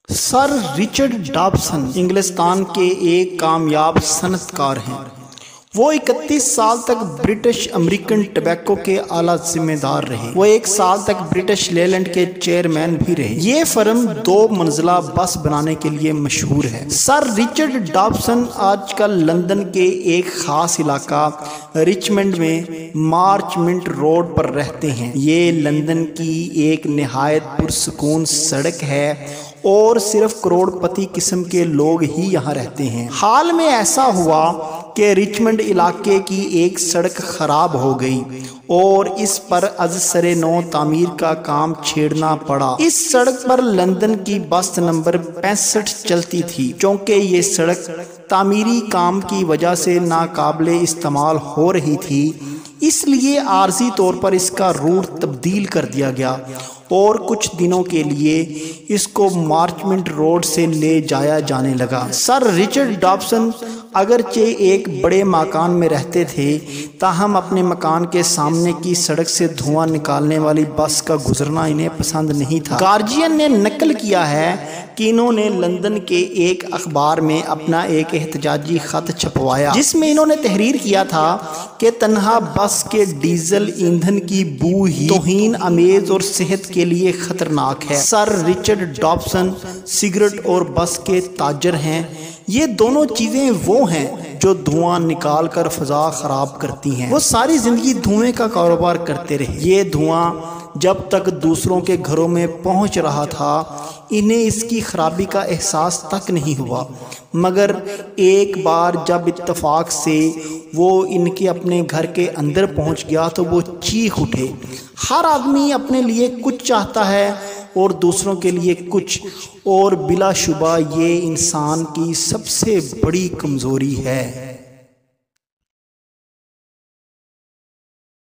سر Richard ڈابسن انگلستان کے ایک کامیاب صنعت کار ہیں۔ وہ 31 سال تک برٹش امریکن ٹبیکو کے اعلیٰ ذمہ دار رہے۔ وہ 1 سال تک برٹش لیلینڈ کے چیئرمین بھی رہے۔ یہ فرم 2 منزلہ بس بنانے کے لیے مشہور ہے۔ سر رچرڈ ڈابسن آج کل لندن کے ایک خاص علاقہ رچمنڈ میں مارچ منٹ روڈ پر رہتے ہیں۔ یہ لندن کی ایک نہایت پرسکون سڑک ہے اور صرف کروڑ پتی قسم کے لوگ ہی یہاں رہتے ہیں۔ حال میں ایسا ہوا کہ رچمنڈ علاقے کی ایک سڑک خراب ہو گئی اور اس پر از سر نو تعمیر کا کام چھیڑنا پڑا۔ اس سڑک پر لندن کی بس نمبر 65 چلتی تھی۔ چونکہ یہ سڑک تعمیری کام کی وجہ سے ناقابل استعمال ہو رہی تھی، اس لیے عارضی طور پر اس کا روٹ تبدیل کر دیا گیا اور کچھ دنوں کے لیے اس کو مارچمنٹ روڈ سے لے جایا جانے لگا۔ سر رچرڈ ڈابسن اگرچہ ایک بڑے مکان میں رہتے تھے، تاہم اپنے مکان کے سامنے کی سڑک سے دھواں نکالنے والی بس کا گزرنا انہیں پسند نہیں تھا۔ گارجین نے نقل کیا ہے کہ انہوں نے لندن کے ایک اخبار میں اپنا ایک احتجاجی خط چھپوایا، جس میں انہوں نے تحریر کیا تھا کہ تنہا بس کے ڈیزل ایندھن کی بو ہی توہین آمیز اور صحت کے لیے خطرناک ہے۔ سر رچرڈ ڈابسن سگریٹ اور بس کے تاجر ہیں۔ یہ دونوں چیزیں وہ ہیں جو دھواں نکال کر فضا خراب کرتی ہیں۔ وہ ساری زندگی دھوئیں کا کاروبار کرتے رہے۔ یہ دھواں جب تک دوسروں کے گھروں میں پہنچ رہا تھا، انہیں اس کی خرابی کا احساس تک نہیں ہوا، مگر ایک بار جب اتفاق سے وہ ان کے اپنے گھر کے اندر پہنچ گیا تو وہ چیخ اٹھے۔ ہر آدمی اپنے لیے کچھ چاہتا ہے اور دوسروں کے لیے کچھ، اور بلا شبہ یہ انسان کی سب سے بڑی کمزوری ہے۔